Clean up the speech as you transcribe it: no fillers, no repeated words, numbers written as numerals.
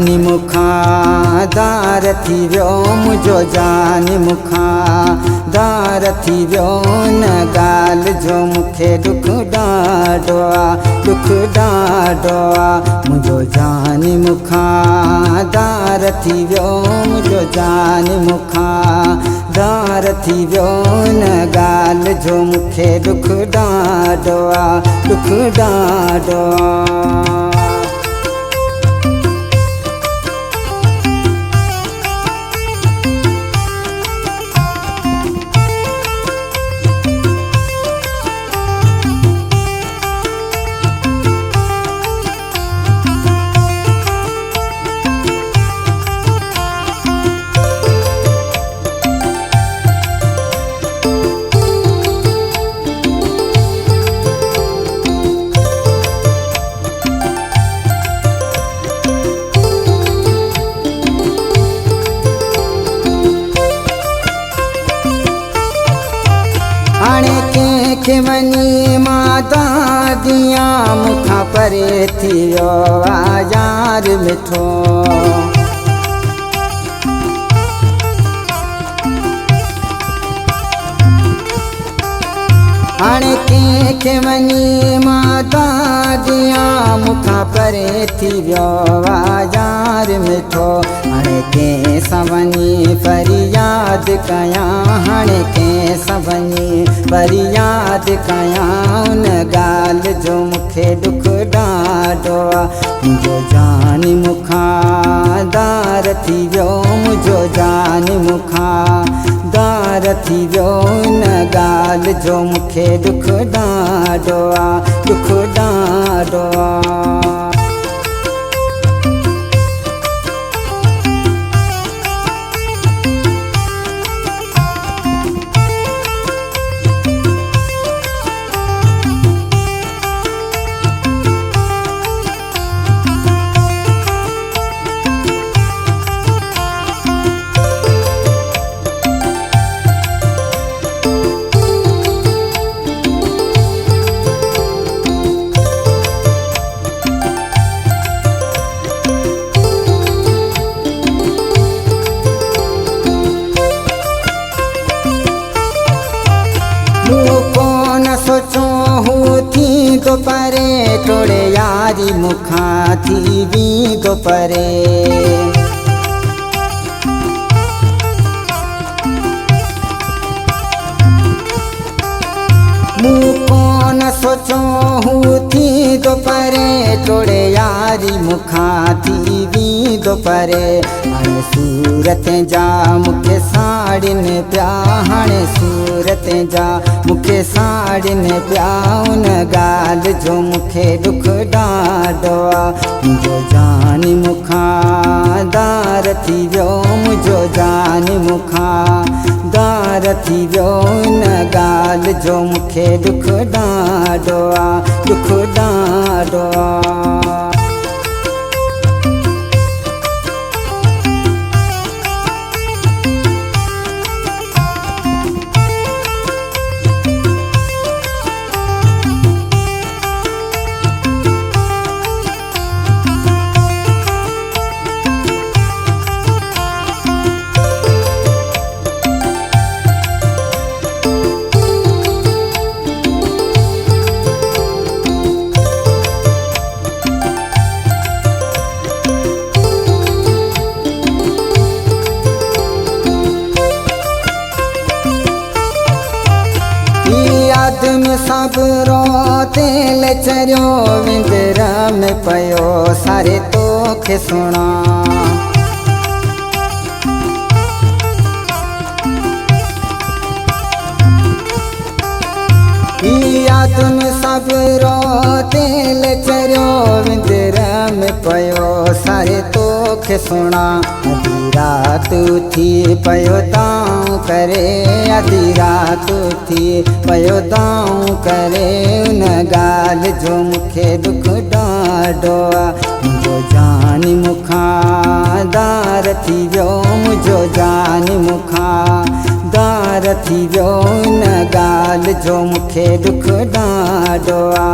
जानी मुखा दार थी वियो मुझो जानी मुखा दार थी वियो न गाल जो मुखे दुख ॾाढो आ मुझो जानी मुखा दार थी वियो मुझो जानी मुखा दार थी वियो न गाल जो मुखे दुख ॾाढो आ के वनी माता दिया मुखा परे थियो आ यार मिठो हाणे के वनी माता दिया मुखा परे थी वियो आ यार मिठो हाणे के सवनी फरियाद कया हाणे के सवनी फरियाद कया उन गाल जो मुखे दुख ॾाढो आ मुझो जानी मुखा दार थी वियो मुझो जानी मुखा दार थी वियो न गाल जो मुखे दुख ॾाढो आ सोचो हूँ थी तो परे तोड़े यारी मुखा थी भी तो परे मुँह सोचो हूँ थी तो परे तोड़े यारी मुखा थी भी तो परे हाणे सूरत जा मुखे साड़ियुनि पिया हाणे सूरत जा मुखे साड़ियुनि पिया उन गाल जो मुखे दुख ॾाढो आ मुझो जानी मुखा दार थी वियो मुझो जानी मुखा दार थी वियो न गाल जो मुखे दुख ॾाढो आ आदमी सब रो तेल चरियो विंदर में पयो सारे तोखे सुना आदमी सब रो तेल चरियो विंदर में पयो सारे तोखे सुना अधी रात थी पयो दाऊं करे अधी रात थी पयो दाऊं करे उन गाल जो मुखे दुख ॾाढो आ मुझो जानी मुखा दार थी वियो मुझो जानी मुखा दार थी वियो न गाल जो मुखे दुख ॾाढो आ